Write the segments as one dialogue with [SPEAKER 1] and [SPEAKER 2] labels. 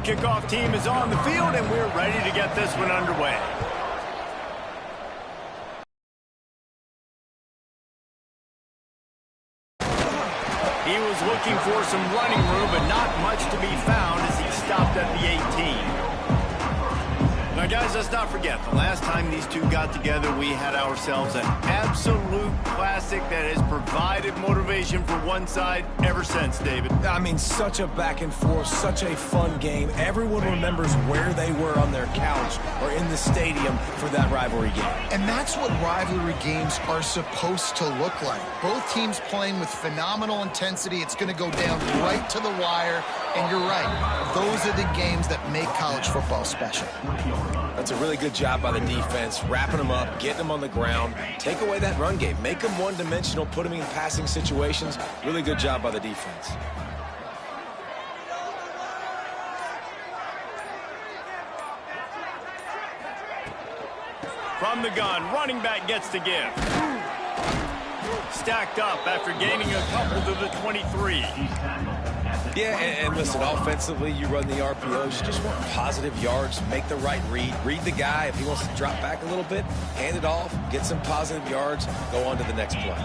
[SPEAKER 1] kickoff team is on the field, and we're ready to get this one underway. He was looking for some running room, but not much to be found as he stopped at the 18. Now, guys, let's not forget, the last time these two got together, we had ourselves an absolute classic that has provided motivation for one side ever since, David.
[SPEAKER 2] I mean, such a back and forth, such a fun game. Everyone remembers where they were on their couch or in the stadium for that rivalry game.
[SPEAKER 3] And that's what rivalry games are supposed to look like. Both teams playing with phenomenal intensity. It's going to go down right to the wire. And you're right, those are the games that make college football special.
[SPEAKER 2] That's a really good job by the defense, wrapping them up, getting them on the ground, take away that run game, make them one-dimensional, put them in passing situations. Really good job by the defense.
[SPEAKER 1] From the gun, running back gets to give. Stacked up after gaining a couple to the 23.
[SPEAKER 2] Yeah, and listen, offensively, you run the RPOs. You just want positive yards, make the right read. Read the guy. If he wants to drop back a little bit, hand it off, get some positive yards, go on to the next play.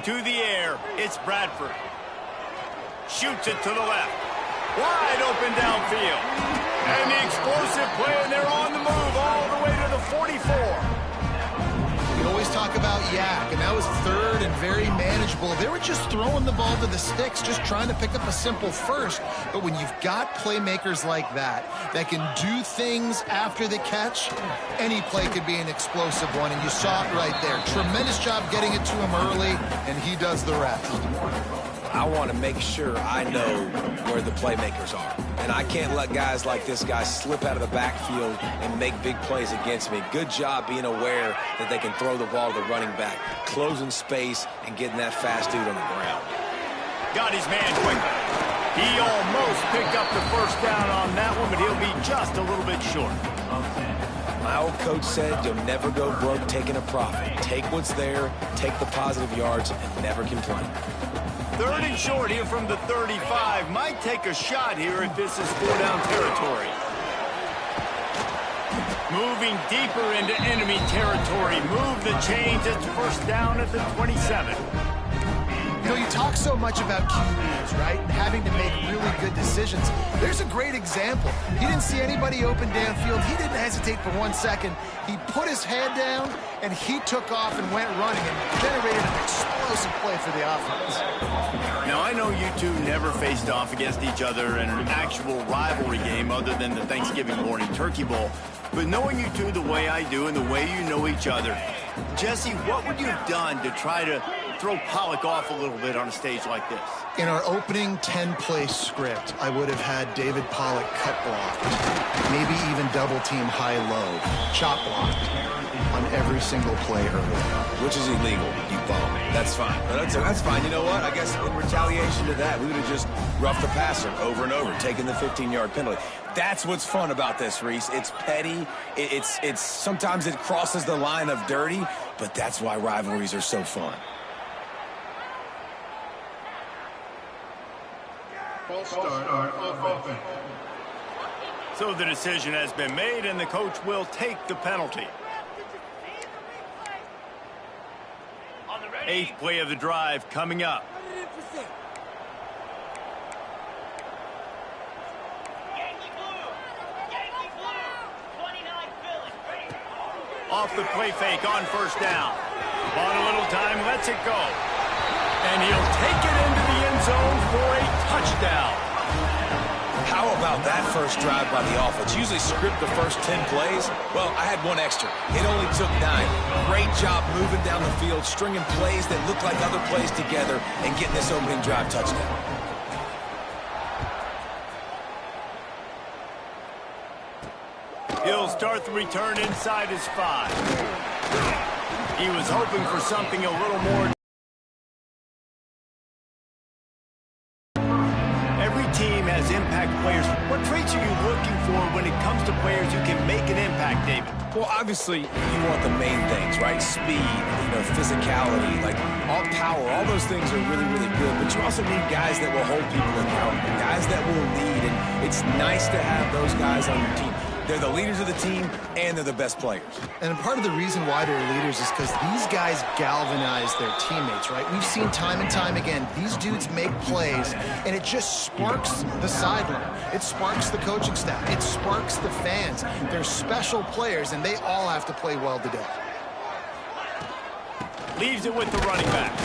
[SPEAKER 1] To the air, it's Bradford. Shoots it to the left. Wide open downfield. And the explosive play, and they're on the move all the way to the 44.
[SPEAKER 3] We always talk about yak, and that was third and very manageable. They were just throwing the ball to the sticks, just trying to pick up a simple first. But when you've got playmakers like that can do things after the catch, any play could be an explosive one, and you saw it right there. Tremendous job getting it to him early, and he does the rest.
[SPEAKER 2] I want to make sure I know where the playmakers are. And I can't let guys like this guy slip out of the backfield and make big plays against me. Good job being aware that they can throw the ball to the running back, closing space and getting that fast dude on the ground.
[SPEAKER 1] Got his man quickly. He almost picked up the first down on that one, but he'll be just a little bit short.
[SPEAKER 2] My old coach said you'll never go broke taking a profit. Take what's there, take the positive yards, and never complain.
[SPEAKER 1] Third and short here from the 35. Might take a shot here if this is four-down territory. Moving deeper into enemy territory. Move the chains. It's first down at the 27.
[SPEAKER 3] You know, you talk so much about QBs, right? And having to make really good decisions. There's a great example. He didn't see anybody open downfield. He didn't hesitate for 1 second. He put his head down, and he took off and went running and generated an explosive play for the offense.
[SPEAKER 1] Now, I know you two never faced off against each other in an actual rivalry game other than the Thanksgiving morning Turkey Bowl. But knowing you two the way I do and the way you know each other, Jesse, what would you have done to try to throw Pollock off a little bit on a stage like this?
[SPEAKER 3] In our opening 10-play script, I would have had David Pollock cut blocked, maybe even double team high-low, chop blocked on every single play early.
[SPEAKER 2] Which is illegal, you bum. That's fine. That's fine. You know what? I guess in retaliation to that, we would have just roughed the passer over and over, taking the 15-yard penalty. That's what's fun about this, Reese. It's petty. It's sometimes it crosses the line of dirty, but that's why rivalries are so fun.
[SPEAKER 4] Start offense.
[SPEAKER 1] So the decision has been made, and the coach will take the penalty. Eighth play of the drive coming up. Off the play fake on first down. Bought a little time, lets it go. And he'll take it into the end zone for a touchdown.
[SPEAKER 2] How about that first drive by the offense? Usually script the first 10 plays. Well, I had one extra. It only took 9. Great job moving down the field, stringing plays that look like other plays together, and getting this opening drive touchdown.
[SPEAKER 1] He'll start the return inside his 5. He was hoping for something a little more. Every team has impact players. What traits are you looking for when it comes to players who can make an impact, Dave? David?
[SPEAKER 2] Well, obviously, you want the main things, right? Speed, physicality, like all power, all those things are really, really good. But you also need guys that will hold people accountable, guys that will lead. And it's nice to have those guys on your team. They're the leaders of the team, and they're the best players.
[SPEAKER 3] And part of the reason why they're leaders is because these guys galvanize their teammates, right? We've seen time and time again, these dudes make plays, and it just sparks the sideline. It sparks the coaching staff. It sparks the fans. They're special players, and they all have to play well today.
[SPEAKER 1] Leaves it with the running back.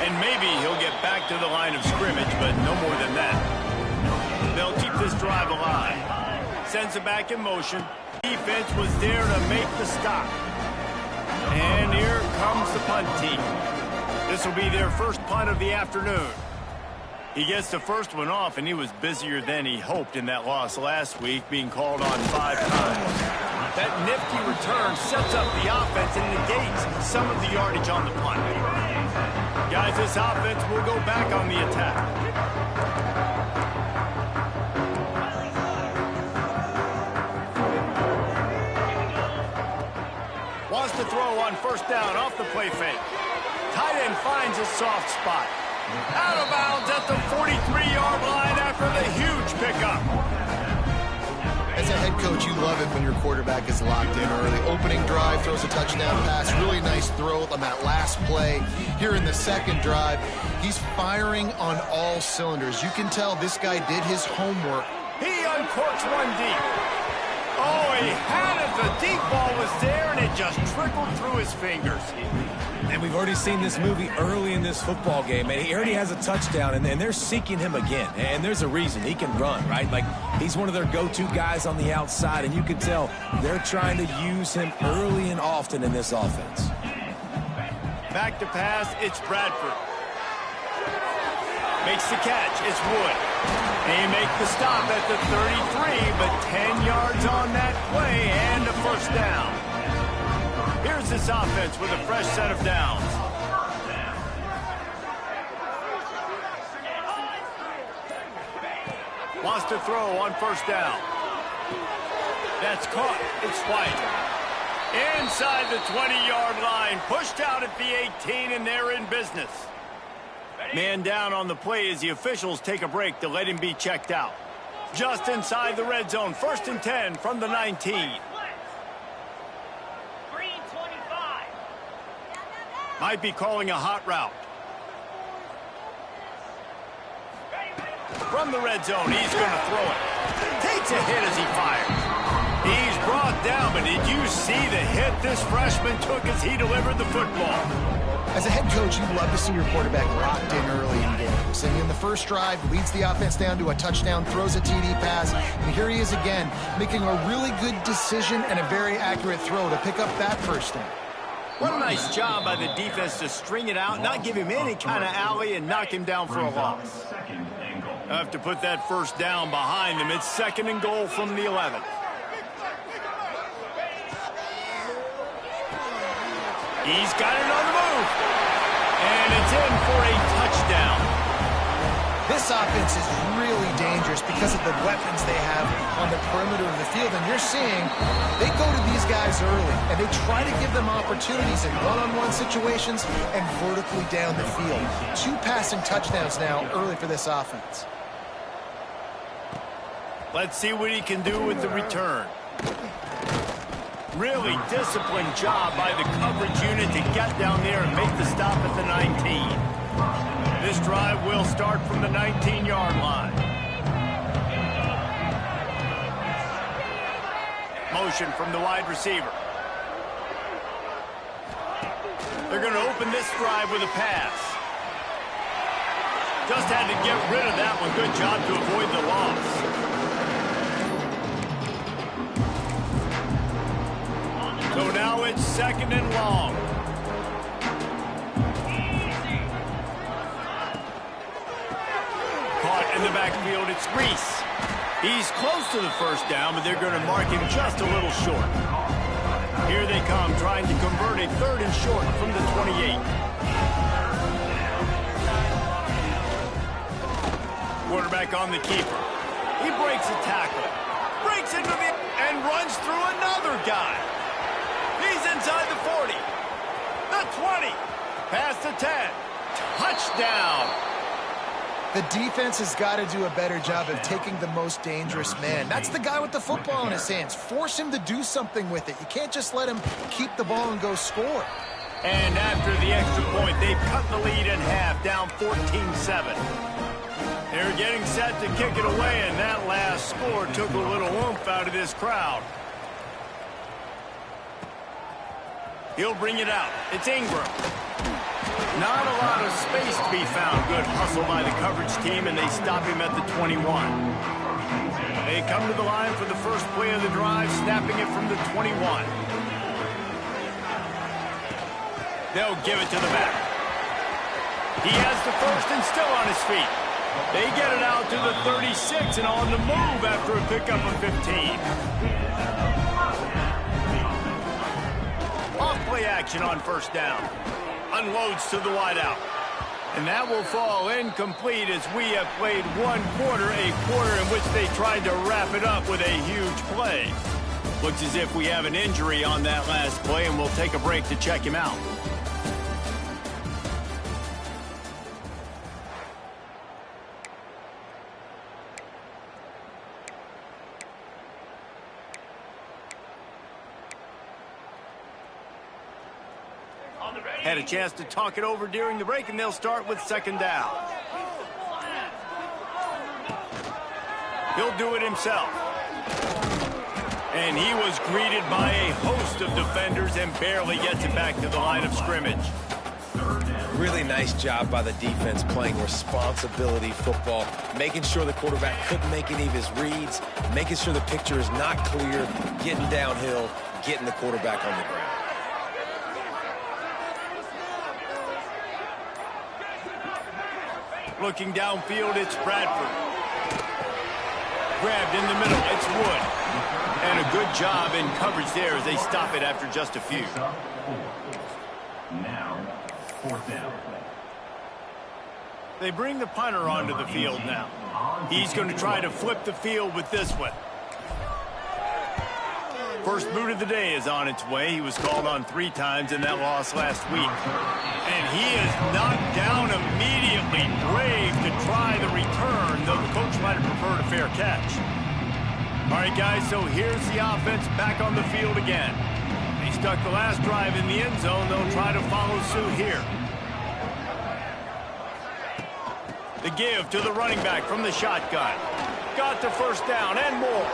[SPEAKER 1] And maybe he'll get back to the line of scrimmage, but no more than that. They'll keep this drive alive. Sends it back in motion. Defense was there to make the stop. And here comes the punt team. This will be their first punt of the afternoon. He gets the first one off, and he was busier than he hoped in that loss last week, being called on 5 times. That nifty return sets up the offense and negates some of the yardage on the punt. Guys, this offense will go back on the attack. Wants to throw on first down off the play fake. Tight end finds a soft spot. Out of bounds at the 43-yard line after the huge pickup.
[SPEAKER 3] As a head coach, you love it when your quarterback is locked in early. Opening drive, throws a touchdown pass. Really nice throw on that last play. Here in the second drive, he's firing on all cylinders. You can tell this guy did his homework.
[SPEAKER 1] He uncorks one deep. Oh, he had it. The deep ball was there, and it just trickled through his fingers.
[SPEAKER 2] And we've already seen this movie early in this football game, and he already has a touchdown, and they're seeking him again. And there's a reason. He can run, right? Like, he's one of their go-to guys on the outside, and you can tell they're trying to use him early and often in this offense.
[SPEAKER 1] Back to pass, it's Bradford. Makes the catch, it's Wood. They make the stop at the 33, but 10 yards on that play and a first down. Here's this offense with a fresh set of downs. Wants to throw on first down. That's caught. It's White. Inside the 20-yard line, pushed out at the 18, and they're in business. Man down on the play as the officials take a break to let him be checked out. Just inside the red zone, 1st and 10 from the 19. Might be calling a hot route. From the red zone, he's going to throw it. Takes a hit as he fires. He's brought down, but did you see the hit this freshman took as he delivered the football?
[SPEAKER 3] As a head coach, you love to see your quarterback locked in early in games. And in the first drive, leads the offense down to a touchdown, throws a TD pass, and here he is again, making a really good decision and a very accurate throw to pick up that first down.
[SPEAKER 1] What a nice job by the defense to string it out, not give him any kind of alley, and knock him down for a loss. I have to put that first down behind them. It's 2nd and goal from the 11. He's got it on the move. And it's in for a touchdown.
[SPEAKER 3] This offense is really dangerous because of the weapons they have on the perimeter of the field. And you're seeing they go to these guys early, and they try to give them opportunities in one-on-one situations and vertically down the field. 2 passing touchdowns now early for this offense.
[SPEAKER 1] Let's see what he can do with the return. Really disciplined job by the coverage unit to get down there and make the stop at the 19. This drive will start from the 19-yard line. Motion from the wide receiver. They're going to open this drive with a pass. Just had to get rid of that one. Good job to avoid the loss. So now it's 2nd and long. Caught in the backfield, it's Reese. He's close to the first down, but they're going to mark him just a little short. Here they come, trying to convert a 3rd and short from the 28. Quarterback on the keeper. He breaks a tackle. breaks into the and runs through another guy. He's inside the 40, the 20, past the 10. Touchdown.
[SPEAKER 3] The defense has got to do a better job of taking the most dangerous man. That's the guy with the football in his hands. Force him to do something with it. You can't just let him keep the ball and go score.
[SPEAKER 1] And after the extra point, they've cut the lead in half, down 14-7. They're getting set to kick it away, and that last score took a little oomph out of this crowd. He'll bring it out. It's Ingram. Not a lot of space to be found. Good hustle by the coverage team, and they stop him at the 21. They come to the line for the first play of the drive, snapping it from the 21. They'll give it to the back. He has the first and still on his feet. They get it out to the 36 and on the move after a pickup of 15. Off-play action on first down. Unloads to the wideout. And that will fall incomplete as we have played one quarter, a quarter in which they tried to wrap it up with a huge play. Looks as if we have an injury on that last play, and we'll take a break to check him out. Had a chance to talk it over during the break, and they'll start with second down. He'll do it himself. And he was greeted by a host of defenders and barely gets it back to the line of scrimmage.
[SPEAKER 2] Really nice job by the defense playing responsibility football, making sure the quarterback couldn't make any of his reads, making sure the picture is not clear, getting downhill, getting the quarterback on the ground.
[SPEAKER 1] Looking downfield, it's Bradford. Grabbed in the middle, it's Wood. And a good job in coverage there as they stop it after just a few.
[SPEAKER 5] Now, fourth down.
[SPEAKER 1] They bring the punter onto the field now. He's going to try to flip the field with this one. First boot of the day is on its way. He was called on 3 times in that loss last week. And he is knocked down immediately. Brave to try the return, though the coach might have preferred a fair catch. All right, guys, so here's the offense back on the field again. They stuck the last drive in the end zone. They'll try to follow suit here. The give to the running back from the shotgun. Got the first down and more.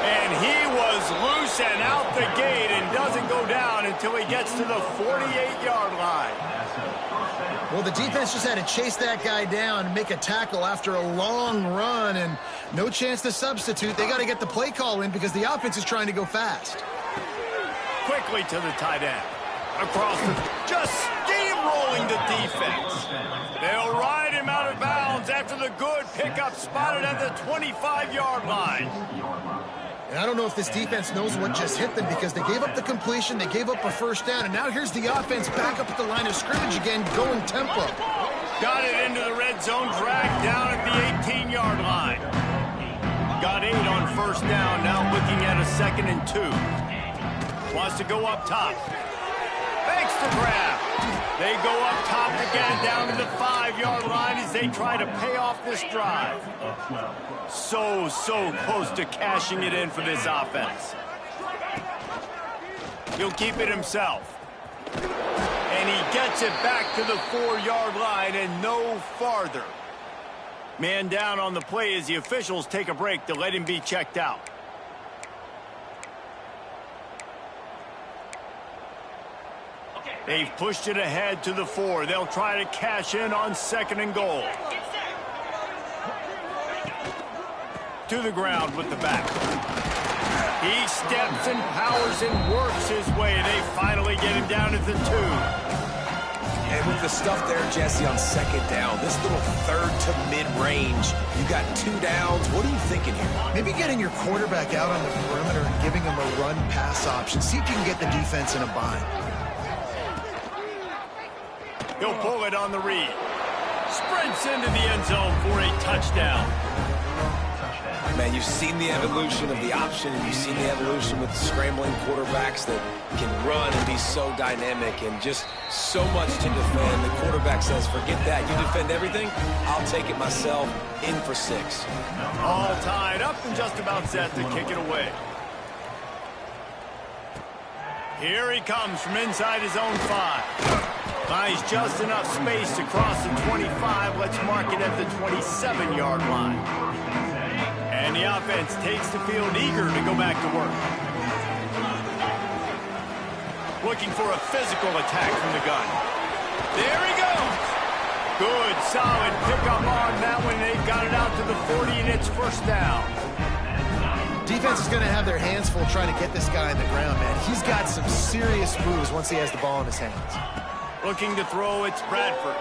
[SPEAKER 1] And he was loose and out the gate and doesn't go down until he gets to the 48-yard line.
[SPEAKER 3] Well, the defense just had to chase that guy down and make a tackle after a long run, and no chance to substitute. They got to get the play call in because the offense is trying to go fast.
[SPEAKER 1] Quickly to the tight end. Across the... just steamrolling the defense. They'll ride him out of bounds after the good pickup spotted at the 25-yard line.
[SPEAKER 3] And I don't know if this defense knows what just hit them because they gave up the completion, they gave up a first down, and now here's the offense back up at the line of scrimmage again, going tempo.
[SPEAKER 1] Got it into the red zone, dragged down at the 18-yard line. Got 8 on first down, now looking at a 2nd and 2. Wants to go up top. Makes the grab. They go up top to get it down to the 5-yard line as they try to pay off this drive. So close to cashing it in for this offense. He'll keep it himself. And he gets it back to the 4-yard line and no farther. Man down on the play as the officials take a break to let him be checked out. They've pushed it ahead to the 4. They'll try to cash in on 2nd and goal. To the ground with the back. He steps and powers and works his way. They finally get him down at the 2.
[SPEAKER 2] And with the stuff there, Jesse, on 2nd down, this little 3rd to mid-range, you got 2 downs. What are you thinking here?
[SPEAKER 3] Maybe getting your quarterback out on the perimeter and giving him a run-pass option. See if you can get the defense in a bind.
[SPEAKER 1] He'll pull it on the read. Sprints into the end zone for a touchdown.
[SPEAKER 2] Man, you've seen the evolution of the option, and you've seen the evolution with scrambling quarterbacks that can run and be so dynamic and just so much to defend. The quarterback says, forget that. You defend everything, I'll take it myself. In for 6.
[SPEAKER 1] All tied up and just about set to kick it away. Here he comes from inside his own 5. Finds just enough space to cross the 25. Let's mark it at the 27-yard line. And the offense takes the field eager to go back to work. Looking for a physical attack from the gun. There he goes. Good, solid pickup on that one. They've got it out to the 40, and it's first down.
[SPEAKER 3] Defense is going to have their hands full trying to get this guy on the ground, man. He's got some serious moves once he has the ball in his hands.
[SPEAKER 1] Looking to throw, it's Bradford.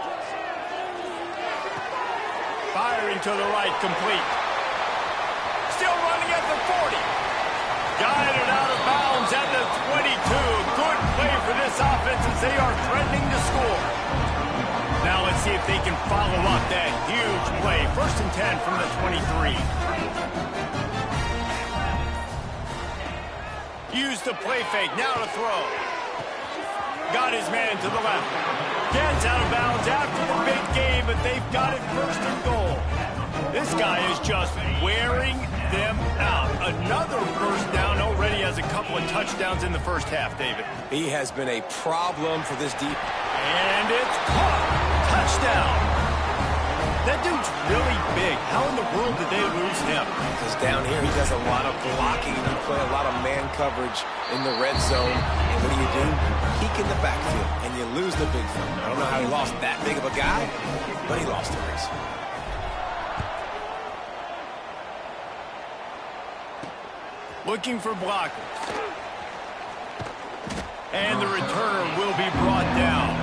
[SPEAKER 1] Firing to the right, complete. Still running at the 40. Guided out of bounds at the 22. Good play for this offense as they are threatening to score. Now let's see if they can follow up that huge play. 1st and 10 from the 23. Used the play fake, now to throw. Got his man to the left. Gets out of bounds after the big game, but they've got it 1st and goal. This guy is just wearing them out. Another 1st down, already has a couple of touchdowns in the 1st half, David.
[SPEAKER 2] He has been a problem for this deep.
[SPEAKER 1] And it's caught. Touchdown. That dude's really big. How in the world did they lose him?
[SPEAKER 2] Because down here he does a lot of blocking. You play a lot of man coverage in the red zone. And what do? Peek in the backfield, and you lose the big thing. I don't know how he lost that big of a guy, but he lost the race.
[SPEAKER 1] Looking for blockers. And the returner will be brought down.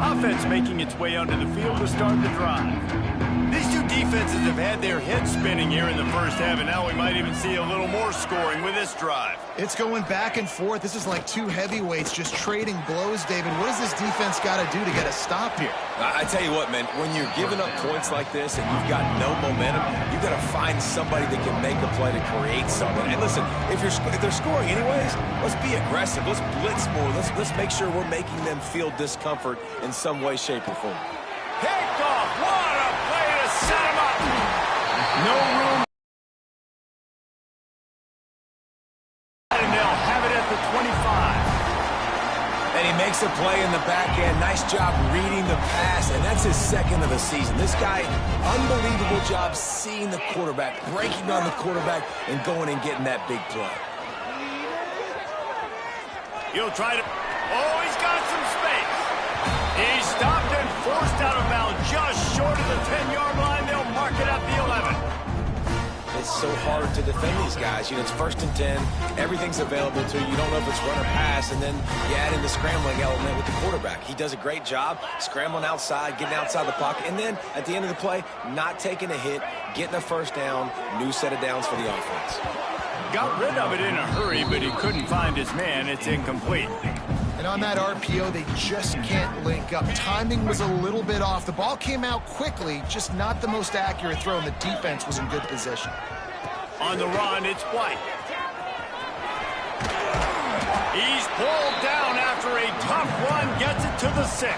[SPEAKER 1] Offense making its way onto the field to start the drive. These two defenses have had their heads spinning here in the 1st half, and now we might even see a little more scoring with this drive.
[SPEAKER 3] It's going back and forth. This is like two heavyweights just trading blows, David. What does this defense got to do to get a stop here?
[SPEAKER 2] I tell you what, man, when you're giving up points like this and you've got no momentum, you've got to find somebody that can make a play to create something. And listen, if they're scoring anyways, let's be aggressive. Let's blitz more. Let's make sure we're making them feel discomfort in some way, shape, or form.
[SPEAKER 1] Picked off. What a play to set him up. No room. And they'll have it at the 25.
[SPEAKER 2] And he makes a play in the back end. Nice job reading the pass, and that's his 2nd of the season. This guy, unbelievable job seeing the quarterback, breaking on the quarterback, and going and getting that big play.
[SPEAKER 1] He'll try to... Oh, he's got some space. He's stopped and forced out of bounds just short of the 10-yard line. They'll mark it at the 11.
[SPEAKER 2] It's so hard to defend these guys. You know, it's 1st and 10. Everything's available to you. You don't know if it's run or pass, and then you add in the scrambling element with the quarterback. He does a great job scrambling outside, getting outside the pocket, and then at the end of the play, not taking a hit, getting a 1st down, new set of downs for the offense.
[SPEAKER 1] Got rid of it in a hurry, but he couldn't find his man. It's incomplete.
[SPEAKER 3] And on that RPO, they just can't link up. Timing was a little bit off. The ball came out quickly, just not the most accurate throw, and the defense was in good position.
[SPEAKER 1] On the run, it's White. He's pulled down after a tough run, gets it to the 6.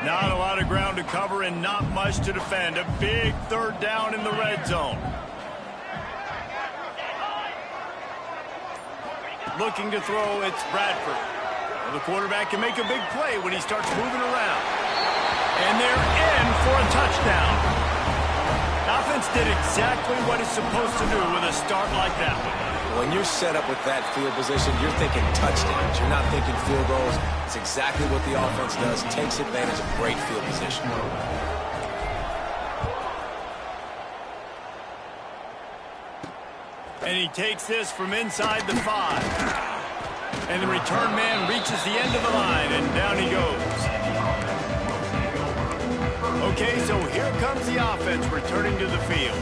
[SPEAKER 1] Not a lot of ground to cover and not much to defend. A big 3rd down in the red zone. Looking to throw, it's Bradford. Well, the quarterback can make a big play when he starts moving around. And they're in for a touchdown. Offense did exactly what it's supposed to do with a start like that one.
[SPEAKER 2] When you're set up with that field position, you're thinking touchdowns. You're not thinking field goals. It's exactly what the offense does. Takes advantage of great field position.
[SPEAKER 1] And he takes this from inside the 5. And the return man reaches the end of the line, and down he goes. Okay, so here comes the offense returning to the field.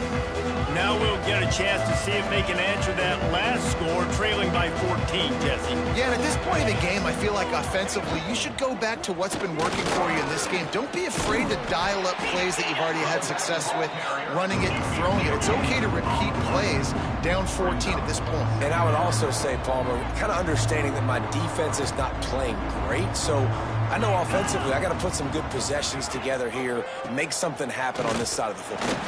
[SPEAKER 1] Now we'll get a chance to see if they can answer that last score, trailing by 14, Jesse.
[SPEAKER 3] Yeah, and at this point in the game, I feel like offensively, you should go back to what's been working for you in this game. Don't be afraid to dial up plays that you've already had success with, running it and throwing it. It's okay to repeat plays down 14 at this point.
[SPEAKER 2] And I would also say, Palmer, kind of understanding that my defense is not playing great, so I know offensively I got to put some good possessions together here, make something happen on this side of the football.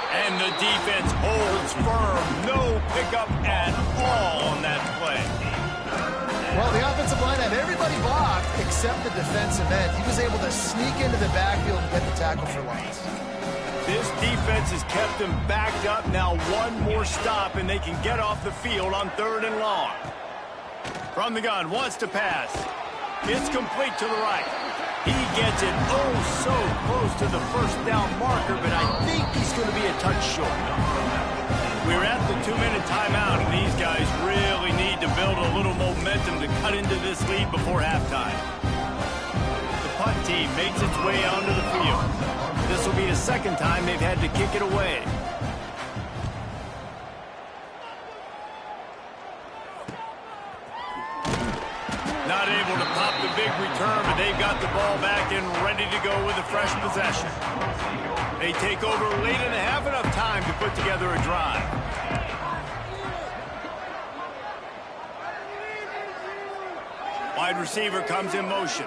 [SPEAKER 1] And the defense holds firm. No pickup at all on that play.
[SPEAKER 3] Well, the offensive line had everybody blocked except the defensive end. He was able to sneak into the backfield and get the tackle for loss.
[SPEAKER 1] This defense has kept them backed up. Now one more stop, and they can get off the field on 3rd and long. From the gun, wants to pass. It's complete to the right. He gets it so close to the first down marker, but I think he's going to be a touch short. We're at the 2-minute timeout, and these guys really need to build a little momentum to cut into this lead before halftime. The punt team makes its way onto the field. This will be the second time they've had to kick it away. Not able to pop the big return, but they've got the ball back and ready to go with a fresh possession. They take over late and have enough time to put together a drive. Wide receiver comes in motion.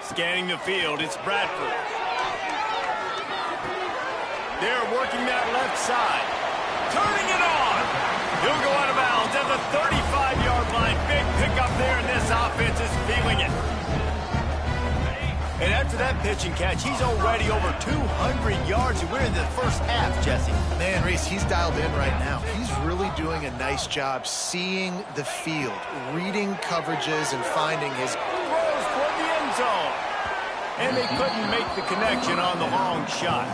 [SPEAKER 1] Scanning the field, it's Bradford. They're working that left side. Turning it on. He'll go out of bounds at the 35-yard line. Big pickup there, and this offense is feeling it. And after that pitch and catch, he's already over 200 yards, and we're in the first half, Jesse.
[SPEAKER 3] Man, Reese, he's dialed in right now. He's really doing a nice job seeing the field, reading coverages, and finding his
[SPEAKER 1] throws toward the end zone. And they couldn't make the connection on the long shot.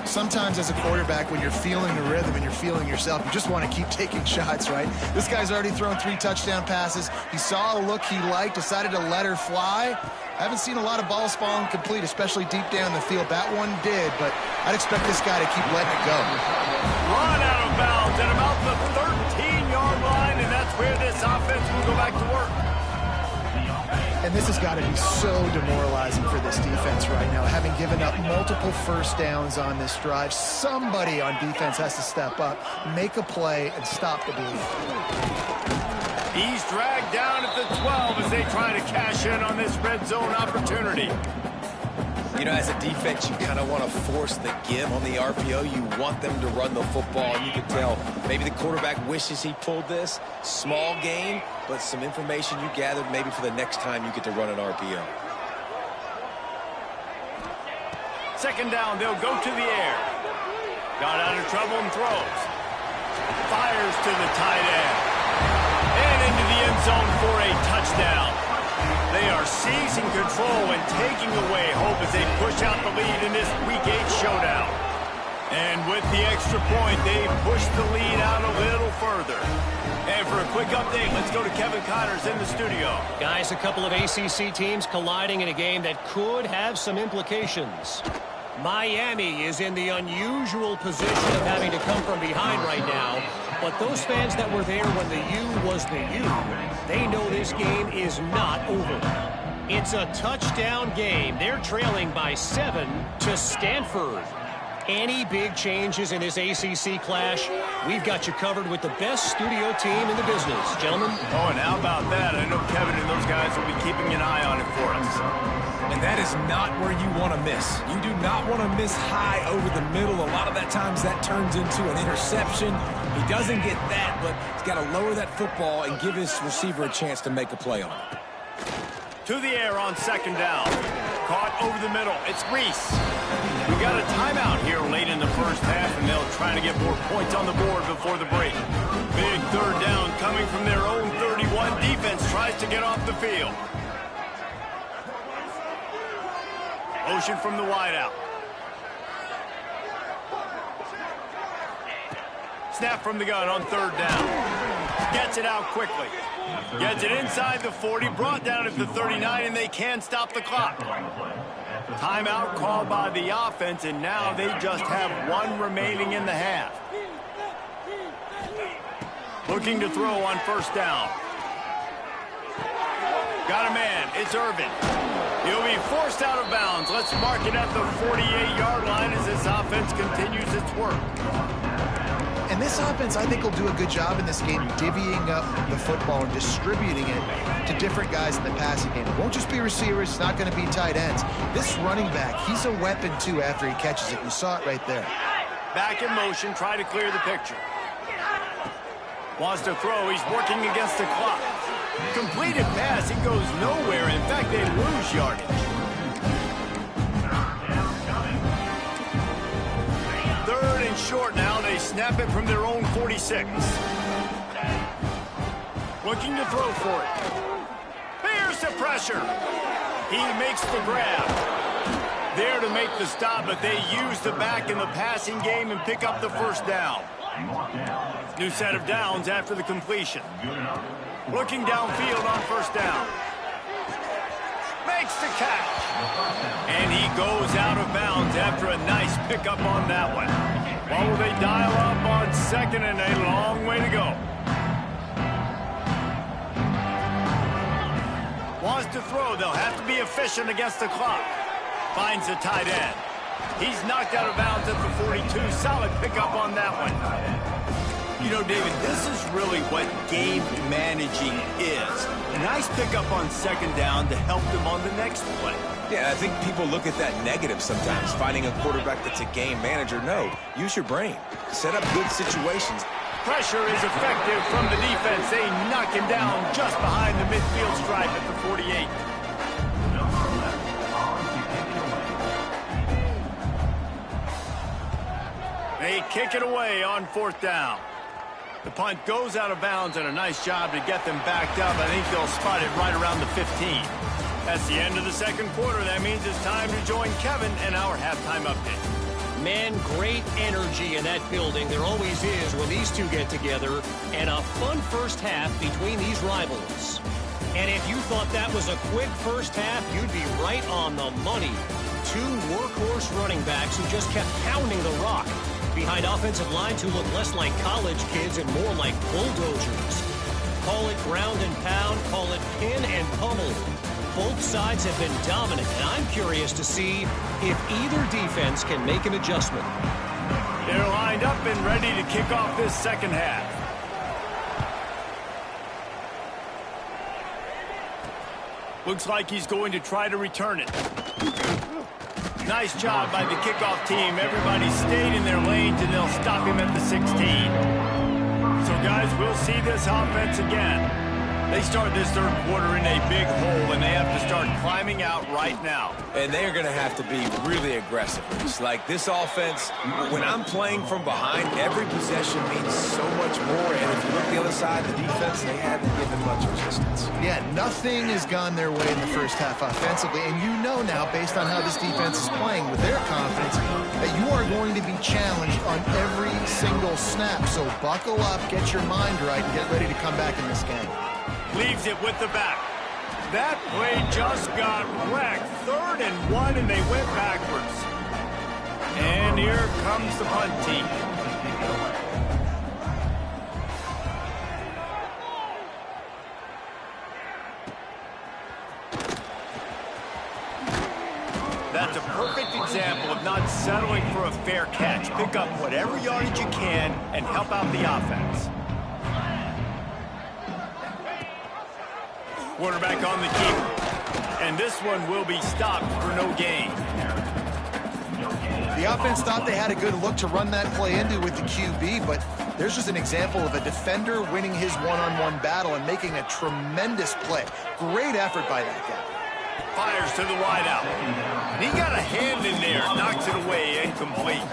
[SPEAKER 3] Sometimes as a quarterback, when you're feeling the rhythm and you're feeling yourself, you just want to keep taking shots, right? This guy's already thrown 3 touchdown passes. He saw a look he liked, decided to let her fly. I haven't seen a lot of balls falling complete, especially deep down the field. That one did, but I'd expect this guy to keep letting it go.
[SPEAKER 1] Run out of bounds at about the 13-yard line, and that's where this offense will go back to work.
[SPEAKER 3] And this has got to be so demoralizing for this defense right now. Having given up multiple first downs on this drive, somebody on defense has to step up, make a play, and stop the bleed.
[SPEAKER 1] He's dragged down at the 12 as they try to cash in on this red zone opportunity.
[SPEAKER 2] You know, as a defense, you kind of want to force the give on the RPO. You want them to run the football. You can tell maybe the quarterback wishes he pulled this. Small gain, but some information you gathered maybe for the next time you get to run an RPO.
[SPEAKER 1] Second down, they'll go to the air. Got out of trouble and throws. Fires to the tight end. And into the end zone for a touchdown. They are seizing control and taking away hope as they push out the lead in this Week 8 showdown. And with the extra point, they push the lead out a little further. And for a quick update, let's go to Kevin Connors in the studio.
[SPEAKER 5] Guys, a couple of ACC teams colliding in a game that could have some implications. Miami is in the unusual position of having to come from behind right now. But those fans that were there when the U was the U, they know this game is not over. It's a touchdown game. They're trailing by 7 to Stanford. Any big changes in this ACC clash, we've got you covered with the best studio team in the business. Gentlemen?
[SPEAKER 1] Oh, and how about that? I know Kevin and those guys will be keeping an eye on it for us.
[SPEAKER 2] And that is not where you want to miss. You do not want to miss high over the middle. A lot of that times that turns into an interception. He doesn't get that, but he's got to lower that football and give his receiver a chance to make a play on it.
[SPEAKER 1] To the air on second down. Caught over the middle. It's Reese. We got a timeout here late in the first half, and they'll try to get more points on the board before the break. Big third down coming from their own 31. Defense tries to get off the field. Motion from the wideout. Snap from the gun on third down. Gets it out quickly. Gets it inside the 40, brought down at the 39, and they can stop the clock. Timeout called by the offense, and now they just have one remaining in the half. Looking to throw on first down. Got a man. It's Irvin. He'll be forced out of bounds. Let's mark it at the 48-yard line as this offense continues its work.
[SPEAKER 3] And this offense, I think, will do a good job in this game divvying up the football and distributing it to different guys in the passing game. It won't just be receivers. It's not going to be tight ends. This running back, he's a weapon, too, after he catches it. You saw it right there.
[SPEAKER 1] Back in motion, try to clear the picture. Wants to throw. He's working against the clock. Completed pass. He goes nowhere. In fact, they lose yardage. Third and short now. They snap it from their own 46. Looking to throw for it. Here's the pressure. He makes the grab. There to make the stop, but they use the back in the passing game and pick up the first down. New set of downs after the completion. Looking downfield on first down. Makes the catch. And he goes out of bounds after a nice pickup on that one. Well, will they dial up on second and a long way to go? Wants to throw. They'll have to be efficient against the clock. Finds the tight end. He's knocked out of bounds at the 42. Solid pickup on that one. You know, David, this is really what game managing is. Nice pickup on second down to help them on the next play.
[SPEAKER 2] Yeah, I think people look at that negative sometimes, finding a quarterback that's a game manager. No, use your brain. Set up good situations.
[SPEAKER 1] Pressure is effective from the defense. They knock him down just behind the midfield stripe at the 48. They kick it away on fourth down. The punt goes out of bounds, and a nice job to get them backed up. I think they'll spot it right around the 15. That's the end of the second quarter. That means it's time to join Kevin and our halftime update.
[SPEAKER 5] Man, great energy in that building. There always is when these two get together. And a fun first half between these rivals. And if you thought that was a quick first half, you'd be right on the money. Two workhorse running backs who just kept pounding the rock behind offensive lines who look less like college kids and more like bulldozers. Call it ground and pound, call it pin and pummel. Both sides have been dominant, and I'm curious to see if either defense can make an adjustment.
[SPEAKER 1] They're lined up and ready to kick off this second half. Looks like he's going to try to return it. Nice job by the kickoff team. Everybody stayed in their lanes, and they'll stop him at the 16. So, guys, we'll see this offense again. They start this third quarter in a big hole, and they have to start climbing out right now.
[SPEAKER 2] And they're going to have to be really aggressive. It's like this offense, when I'm playing from behind, every possession means so much more. And if you look the other side, the defense, they haven't given much resistance.
[SPEAKER 3] Yeah, nothing has gone their way in the first half offensively. And you know now, based on how this defense is playing with their confidence, that you are going to be challenged on every single snap. So buckle up, get your mind right, and get ready to come back in this game.
[SPEAKER 1] Leaves it with the back. That play just got wrecked. 3rd and 1, and they went backwards. And here comes the punt team. That's a perfect example of not settling for a fair catch. Pick up whatever yardage you can and help out the offense. Quarterback on the keeper. And this one will be stopped for no gain.
[SPEAKER 3] The offense thought they had a good look to run that play into with the QB, but there's just an example of a defender winning his one-on-one battle and making a tremendous play. Great effort by that guy.
[SPEAKER 1] Fires to the wideout. And he got a hand in there, knocks it away, incomplete.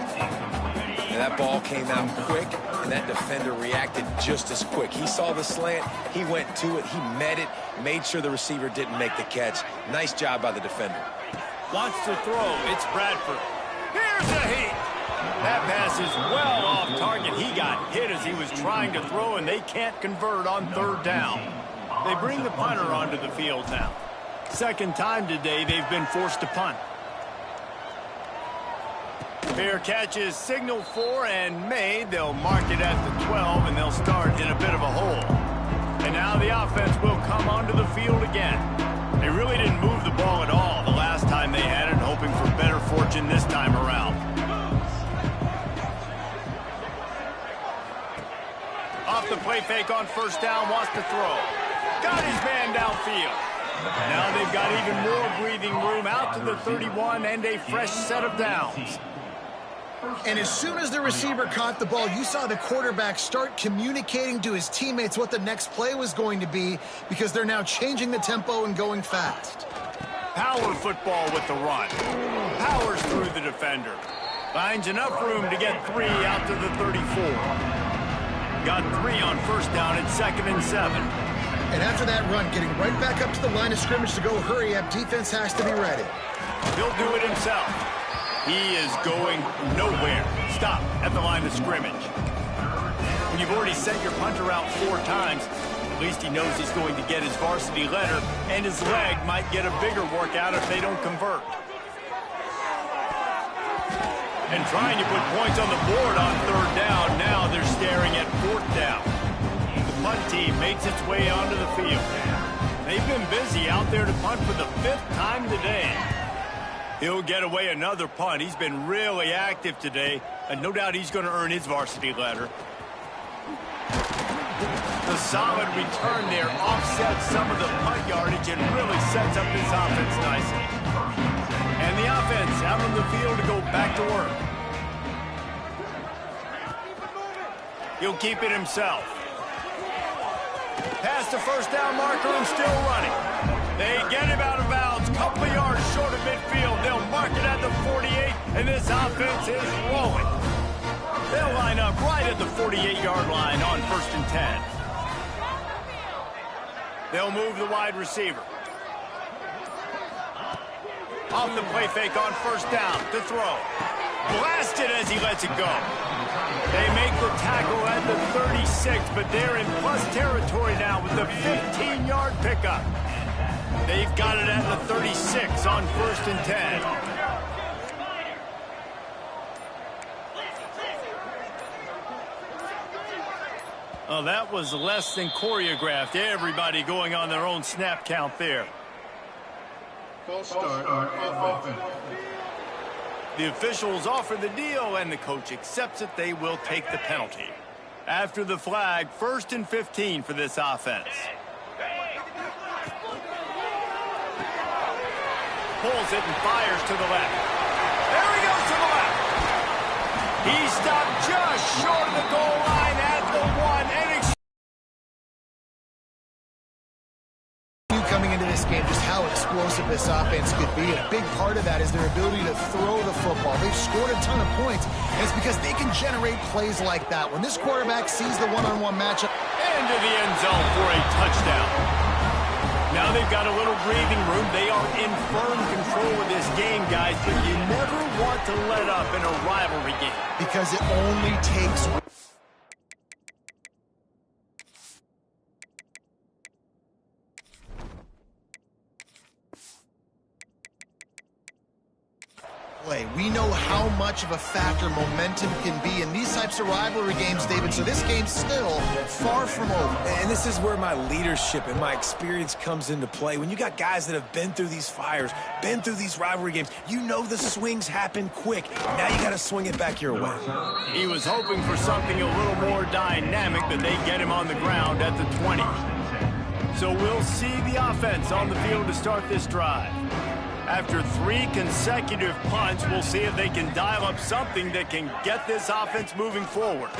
[SPEAKER 2] And that ball came out quick, and that defender reacted just as quick. He saw the slant, he went to it, he met it, made sure the receiver didn't make the catch. Nice job by the defender.
[SPEAKER 1] Wants to throw. It's Bradford. Here's a heat. That pass is well off target. He got hit as he was trying to throw, and they can't convert on 3rd down. They bring the punter onto the field now. Second time today they've been forced to punt. Fair catch is signaled for and made. They'll mark it at the 12, and they'll start in a bit of a hole. And now the offense will come onto the field again. They really didn't move the ball at all the last time they had it, hoping for better fortune this time around. Off the play fake on first down, wants to throw. Got his man downfield. Now they've got even more breathing room out to the 31 and a fresh set of downs.
[SPEAKER 3] And as soon as the receiver caught the ball, you saw the quarterback start communicating to his teammates what the next play was going to be, because they're now changing the tempo and going fast.
[SPEAKER 1] Power football with the run. Powers through the defender. Finds enough room to get 3 out to the 34. Got 3 on first down at 2nd and 7.
[SPEAKER 3] And after that run, getting right back up to the line of scrimmage to go hurry up, defense has to be ready.
[SPEAKER 1] He'll do it himself. He is going nowhere. Stop at the line of scrimmage. When you've already sent your punter out 4 times, at least he knows he's going to get his varsity letter, and his leg might get a bigger workout if they don't convert. And trying to put points on the board on 3rd down, now they're staring at 4th down. The punt team makes its way onto the field. They've been busy out there to punt for the 5th time today. He'll get away another punt. He's been really active today, and no doubt he's going to earn his varsity letter. The solid return there offsets some of the punt yardage and really sets up this offense nicely. And the offense out on the field to go back to work. He'll keep it himself. Past the first down marker and still running. They get him out of bounds, couple of yards short of midfield. They'll mark it at the 48, and this offense is rolling. They'll line up right at the 48-yard line on 1st and 10. They'll move the wide receiver. Off the play fake on first down to throw. Blasted as he lets it go. They make the tackle at the 36, but they're in plus territory now with the 15-yard pickup. They've got it at the 36 on 1st and 10. Oh, that was less than choreographed. Everybody going on their own snap count there.
[SPEAKER 4] False start on offense.
[SPEAKER 1] The officials offer the deal, and the coach accepts it. They will take the penalty. After the flag, 1st and 15 for this offense. Pulls it and fires to the left. There he goes to the left. He stopped just short of the goal line at the 1. And
[SPEAKER 3] coming into this game, just how explosive this offense could be. A big part of that is their ability to throw the football. They've scored a ton of points, and it's because they can generate plays like that. When this quarterback sees the one-on-one matchup.
[SPEAKER 1] Into the end zone for a touchdown. Now they've got a little breathing room. They are in firm control of this game, guys, but you never want to let up in a rivalry game.
[SPEAKER 3] Because it only takes... We know how much of a factor momentum can be in these types of rivalry games, David, so this game's still far from over.
[SPEAKER 2] And this is where my leadership and my experience comes into play. When you got guys that have been through these fires, been through these rivalry games, you know the swings happen quick. Now you got to swing it back your way.
[SPEAKER 1] He was hoping for something a little more dynamic, but they get him on the ground at the 20. So we'll see the offense on the field to start this drive. After 3 consecutive punts, we'll see if they can dial up something that can get this offense moving forward.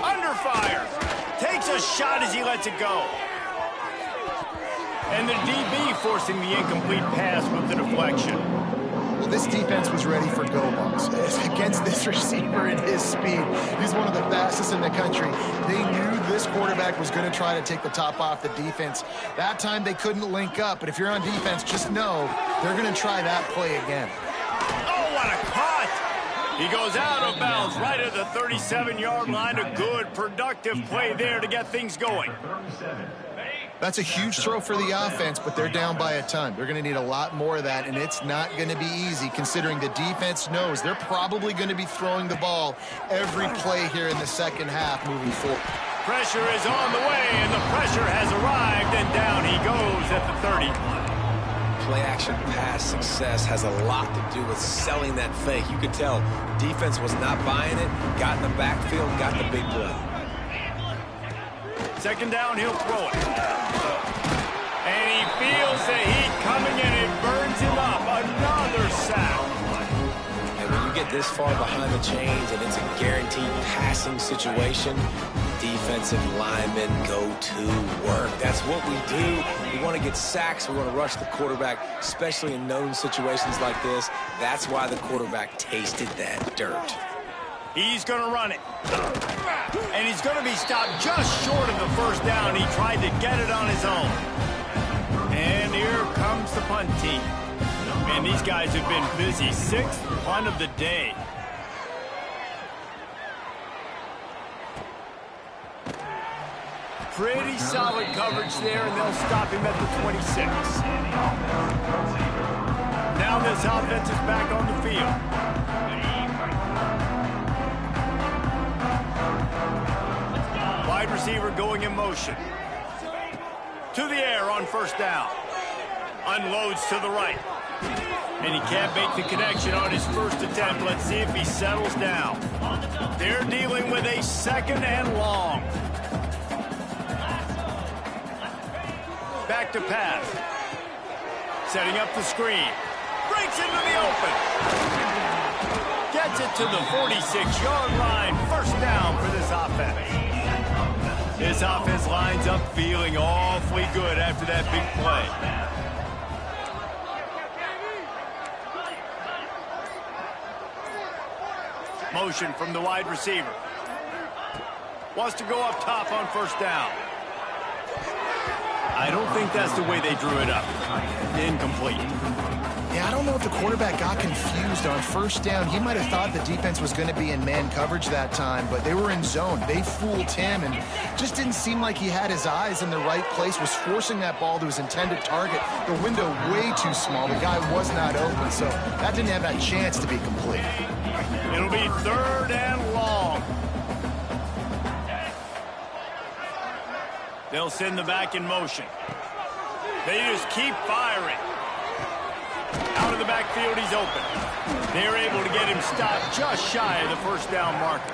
[SPEAKER 1] Under fire. Takes a shot as he lets it go. And the DB forcing the incomplete pass with the deflection.
[SPEAKER 3] Well, this defense was ready for go-balls. Against this receiver and his speed, he's one of the fastest in the country. They knew this quarterback was going to try to take the top off the defense. That time they couldn't link up, but if you're on defense, just know they're going to try that play again.
[SPEAKER 1] Oh, what a cut! He goes out of bounds right at the 37-yard line. A good, productive play there to get things going.
[SPEAKER 4] 37.
[SPEAKER 3] That's a huge throw for the offense, but they're down by a ton. They're going to need a lot more of that, and it's not going to be easy considering the defense knows they're probably going to be throwing the ball every play here in the second half moving forward.
[SPEAKER 1] Pressure is on the way, and the pressure has arrived, and down he goes at the 30.
[SPEAKER 2] Play-action pass success has a lot to do with selling that fake. You could tell defense was not buying it, got in the backfield, got the big play.
[SPEAKER 1] Second down, he'll throw it. And he feels the heat coming, and it burns him up. Another sack.
[SPEAKER 2] And when you get this far behind the chains and it's a guaranteed passing situation, defensive linemen go to work. That's what we do. We want to get sacks. We want to rush the quarterback, especially in known situations like this. That's why the quarterback tasted that dirt.
[SPEAKER 1] He's going to run it. And he's going to be stopped just short of the first down. He tried to get it on his own. And here comes the punt team. Man, these guys have been busy. 6th punt of the day. Pretty solid coverage there, and they'll stop him at the 26. Now this offense is back on the field. Wide receiver going in motion. To the air on first down. Unloads to the right. And he can't make the connection on his first attempt. Let's see if he settles down. They're dealing with a 2nd and long. Back to pass. Setting up the screen. Breaks into the open. Gets it to the 46-yard line. First down for this offense. This offense lines up feeling awfully good after that big play. Motion from the wide receiver. Wants to go up top on first down. I don't think that's the way they drew it up. Incomplete.
[SPEAKER 3] Yeah, I don't know if the quarterback got confused on first down. He might have thought the defense was going to be in man coverage that time, but they were in zone. They fooled him and just didn't seem like he had his eyes in the right place, was forcing that ball to his intended target. The window way too small. The guy was not open, so that didn't have that chance to be complete.
[SPEAKER 1] It'll be 3rd and long. They'll send the back in motion. They just keep firing. Out of the backfield, he's open. They're able to get him stopped just shy of the first down marker.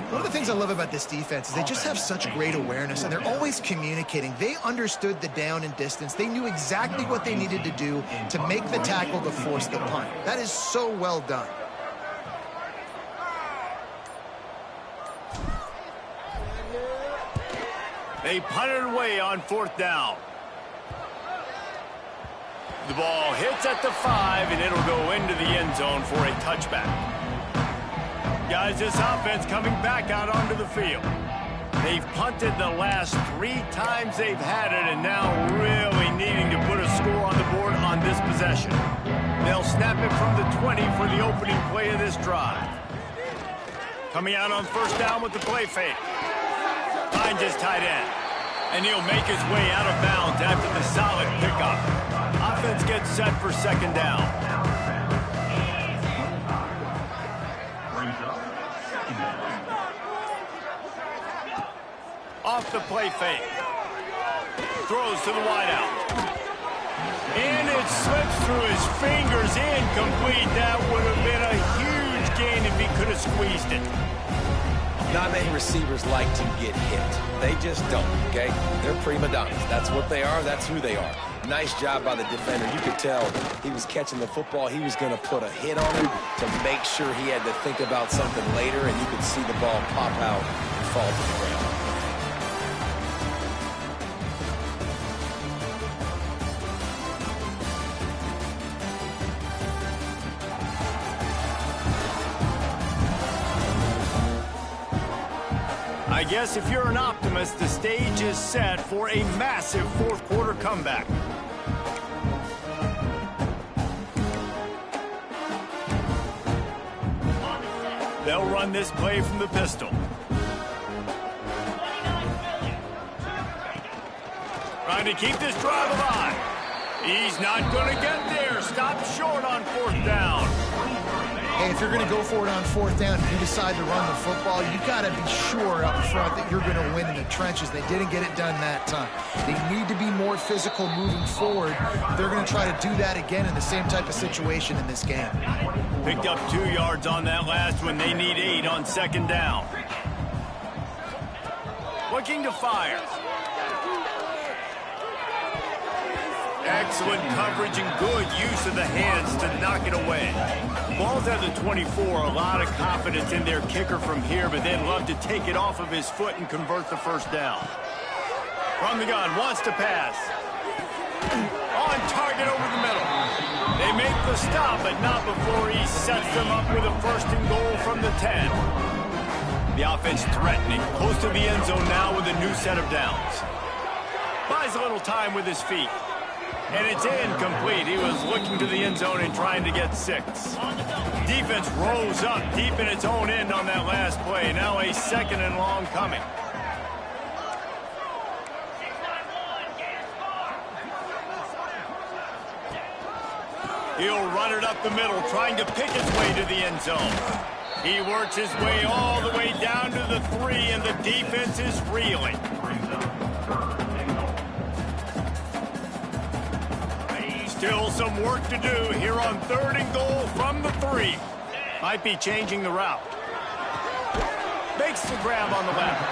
[SPEAKER 3] One of the things I love about this defense is they just have such great awareness, and they're always communicating. They understood the down and distance. They knew exactly what they needed to do to make the tackle to force the punt. That is so well done.
[SPEAKER 1] They punted away on 4th down. The ball hits at the 5, and it'll go into the end zone for a touchback. Guys, this offense coming back out onto the field. They've punted the last 3 times they've had it, and now really needing to put a score on the board on this possession. They'll snap it from the 20 for the opening play of this drive. Coming out on first down with the play fake. Finds his tight end. And he'll make his way out of bounds after the solid pickup. Offense gets set for 2nd down. Off the play fake. Throws to the wideout. And it slips through his fingers. Incomplete. That would have been a huge gain if he could have squeezed it.
[SPEAKER 2] Not many receivers like to get hit. They just don't, okay? They're prima donnas. That's what they are. That's who they are. Nice job by the defender. You could tell he was catching the football. He was going to put a hit on him to make sure he had to think about something later, and you could see the ball pop out and fall to the ground.
[SPEAKER 1] I guess if you're an optimist, the stage is set for a massive 4th quarter comeback. They'll run this play from the pistol. Trying to keep this drive alive. He's not going to get there. Stop short on 4th down.
[SPEAKER 3] Hey, if you're going to go for it on 4th down and you decide to run the football, you got to be sure up front that you're going to win in the trenches. They didn't get it done that time. They need to be more physical moving forward. They're going to try to do that again in the same type of situation in this game.
[SPEAKER 1] Picked up 2 yards on that last one. They need 8 on 2nd down. Looking to fire. Excellent coverage and good use of the hands to knock it away. Ball's at the 24. A lot of confidence in their kicker from here, but they'd love to take it off of his foot and convert the 1st down. From the gun, wants to pass. On target over the middle. They make the stop, but not before he sets them up with a 1st and goal from the 10. The offense threatening, close to the end zone now with a new set of downs. Buys a little time with his feet. And it's incomplete. He was looking to the end zone and trying to get 6. Defense rose up deep in its own end on that last play. Now a 2nd and long coming. He'll run it up the middle, trying to pick his way to the end zone. He works his way all the way down to the 3, and the defense is reeling. Still some work to do here on 3rd and goal from the 3. Might be changing the route. Makes the grab on the left.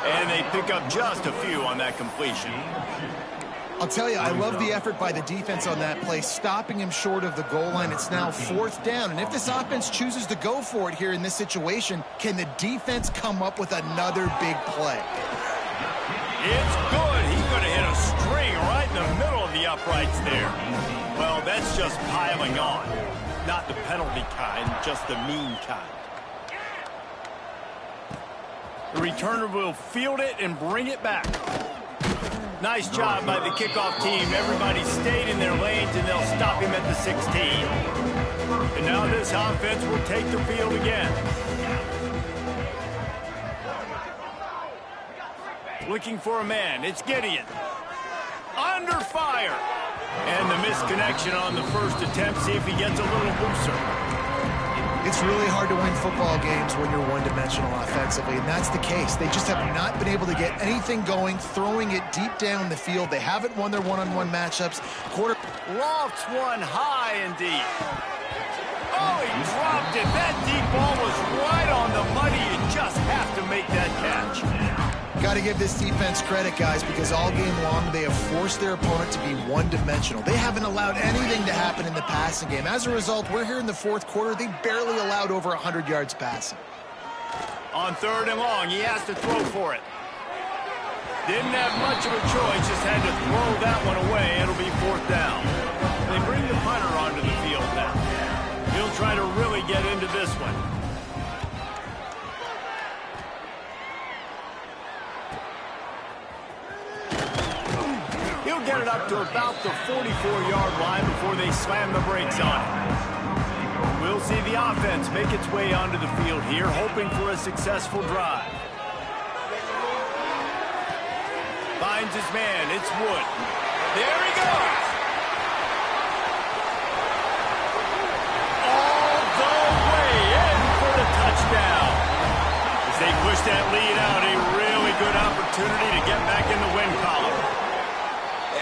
[SPEAKER 1] And they pick up just a few on that completion.
[SPEAKER 3] I'll tell you, I love the effort by the defense on that play, stopping him short of the goal line. It's now 4th down, and if this offense chooses to go for it here in this situation, can the defense come up with another big play?
[SPEAKER 1] It's good. He could have hit a string right in the middle of the uprights there. Well, that's just piling on. Not the penalty kind, just the mean kind. The returner will field it and bring it back. Nice job by the kickoff team. Everybody stayed in their lanes, and they'll stop him at the 16. And now this offense will take the field again. Looking for a man. It's Gideon. Under fire. And the misconnection on the 1st attempt. See if he gets a little looser.
[SPEAKER 3] It's really hard to win football games when you're one-dimensional offensively, and that's the case. They just have not been able to get anything going, throwing it deep down the field. They haven't won their one-on-one matchups.
[SPEAKER 1] Lofts one high and deep. Oh, he dropped it. That deep ball was right on the money. You just have to make that catch.
[SPEAKER 3] Got to give this defense credit, guys, because all game long they have forced their opponent to be one-dimensional. They haven't allowed anything to happen in the passing game. As a result, we're here in the 4th quarter. They barely allowed over 100 yards passing.
[SPEAKER 1] On 3rd and long, he has to throw for it. Didn't have much of a choice, just had to throw that one away. It'll be 4th down. They bring the punter onto the field now. He'll try to really get into this one. He'll get it up to about the 44-yard line before they slam the brakes on it. We'll see the offense make its way onto the field here, hoping for a successful drive. Finds his man. It's Wood. There he goes. All the way in for the touchdown. As they push that lead out, a really good opportunity to get back in the win column.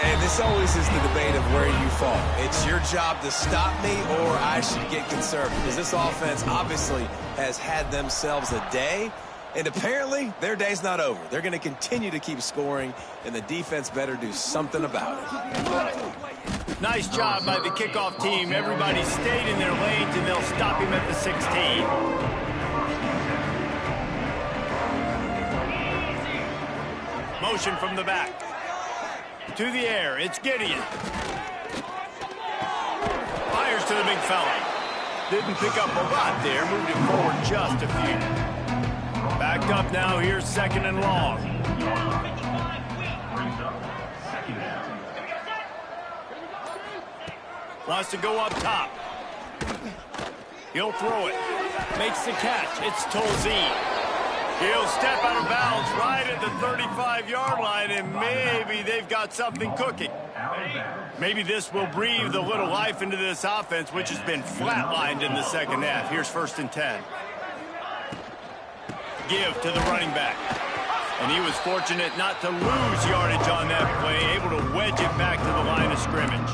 [SPEAKER 2] And this always is the debate of where you fall. It's your job to stop me, or I should get conservative. Because this offense obviously has had themselves a day, and apparently their day's not over. They're going to continue to keep scoring, and the defense better do something about it.
[SPEAKER 1] Nice job by the kickoff team. Everybody stayed in their lanes, and they'll stop him at the 16. Motion from the back. To the air, it's Gideon. Fires to the big fella. Didn't pick up a lot there, moved it forward just a few. Backed up now, here's 2nd and long. Wants to go up top. He'll throw it. Makes the catch, it's Tolzien. He'll step out of bounds right at the 35-yard line, and maybe they've got something cooking. Maybe this will breathe a little life into this offense, which has been flatlined in the second half. Here's 1st and 10. Give to the running back. And he was fortunate not to lose yardage on that play, able to wedge it back to the line of scrimmage.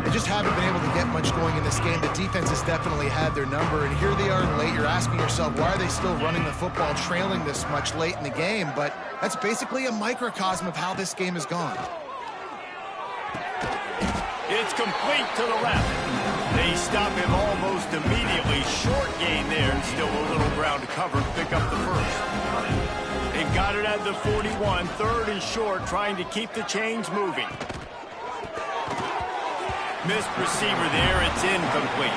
[SPEAKER 3] They just haven't been able to get much going in this game. The defense has definitely had their number, and here they are late. You're asking yourself, why are they still running the football, trailing this much late in the game? But that's basically a microcosm of how this game has gone.
[SPEAKER 1] It's complete to the left. They stop him almost immediately. Short gain there, and still a little ground to cover to pick up the first. They've got it at the 41, 3rd and short, trying to keep the chains moving. Missed receiver there, it's incomplete.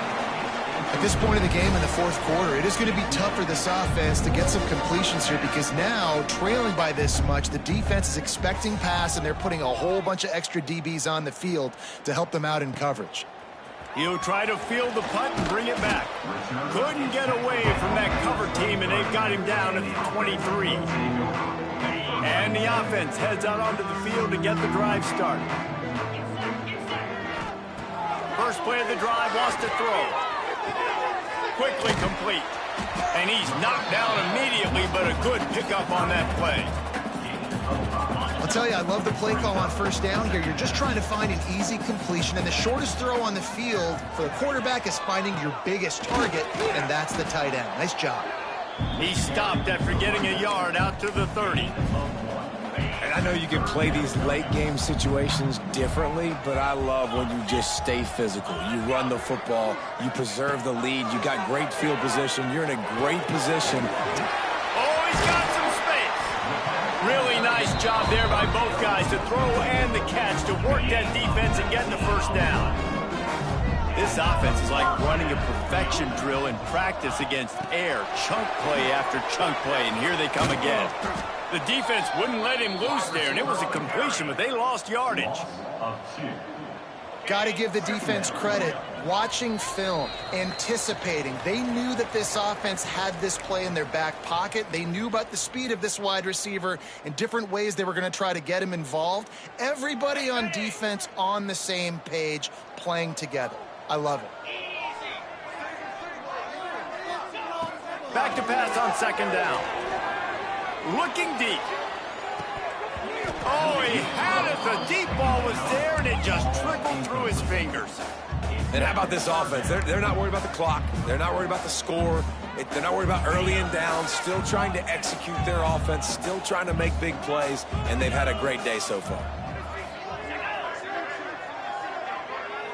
[SPEAKER 3] At this point in the game in the 4th quarter, it is going to be tough for this offense to get some completions here because now, trailing by this much, the defense is expecting pass, and they're putting a whole bunch of extra DBs on the field to help them out in coverage.
[SPEAKER 1] He'll try to field the punt and bring it back. Couldn't get away from that cover team, and they've got him down at the 23. And the offense heads out onto the field to get the drive started. First play of the drive, wants to throw. Quickly complete. And he's knocked down immediately, but a good pickup on that play.
[SPEAKER 3] I'll tell you, I love the play call on 1st down here. You're just trying to find an easy completion, and the shortest throw on the field for the quarterback is finding your biggest target, and that's the tight end. Nice job.
[SPEAKER 1] He stopped after getting a yard out to the 30.
[SPEAKER 2] And I know you can play these late game situations differently, but I love when you just stay physical. You run the football, you preserve the lead, you got great field position, you're in a great position.
[SPEAKER 1] Oh, he's got some space. Really nice job there by both guys to throw and the catch to work that defense and get the first down. This offense is like running a perfection drill in practice against air. Chunk play after chunk play, and here they come again. The defense wouldn't let him loose there, and it was a completion, but they lost yardage.
[SPEAKER 3] Got to give the defense credit. Watching film, anticipating. They knew that this offense had this play in their back pocket. They knew about the speed of this wide receiver and different ways they were going to try to get him involved. Everybody on defense on the same page, playing together. I love it.
[SPEAKER 1] Back to pass on 2nd down. Looking deep. Oh, he had it. The deep ball was there, and it just trickled through his fingers.
[SPEAKER 2] And how about this offense? They're not worried about the clock. They're not worried about the score. They're not worried about early and down. Still trying to execute their offense. Still trying to make big plays. And they've had a great day so far.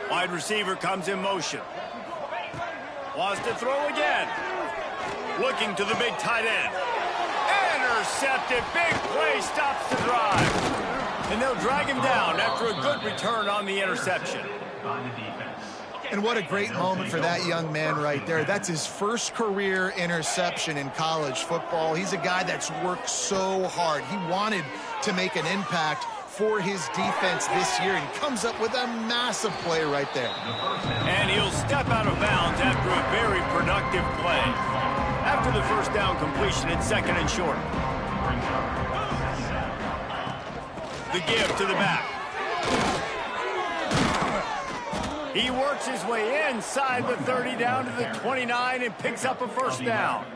[SPEAKER 1] Wide receiver comes in motion. Wants to throw again. Looking to the big tight end. Intercepted. Big play, stops the drive. And they'll drag him down after a good return on the interception.
[SPEAKER 3] And what a great moment for that young man right there. That's his first career interception in college football. He's a guy that's worked so hard. He wanted to make an impact for his defense this year, and he comes up with a massive play right there.
[SPEAKER 1] And he'll step out of bounds after a very productive play. After the 1st down completion, it's 2nd and short. The give to the back. He works his way inside the 30 down to the 29 and picks up a 1st down.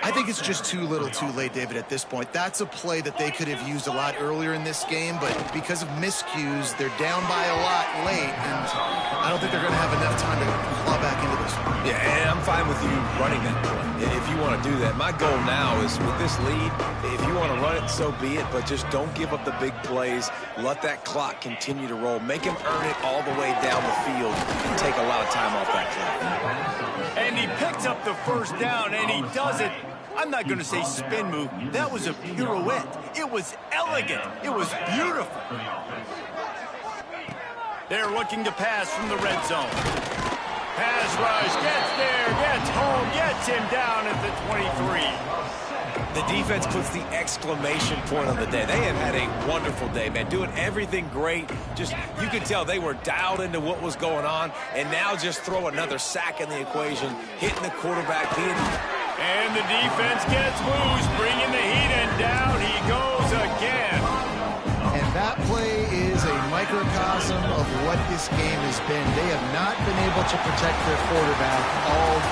[SPEAKER 3] I think it's just too little too late, David, at this point. That's a play that they could have used a lot earlier in this game, but because of miscues, they're down by a lot late, and I don't think they're going to have enough time to claw back into this one.
[SPEAKER 2] Yeah, and I'm fine with you running that play if you want to do that. My goal now is with this lead, if you want to run it, so be it, but just don't give up the big plays. Let that clock continue to roll. Make him earn it all the way down the field and take a lot of time off that clock.
[SPEAKER 1] And he picks up the 1st down, and he does it. I'm not going to say spin move. That was a pirouette. It was elegant. It was beautiful. They're looking to pass from the red zone. Pass rush, gets there, gets home, gets him down at the 23.
[SPEAKER 2] The defense puts the exclamation point on the day. They have had a wonderful day, man. Doing everything great. Just, you could tell they were dialed into what was going on, and now just throw another sack in the equation, hitting the quarterback, being
[SPEAKER 1] And the defense gets loose, bringing the heat, and down he goes again.
[SPEAKER 3] And that play is a microcosm of what this game has been. They have not been able to protect their quarterback all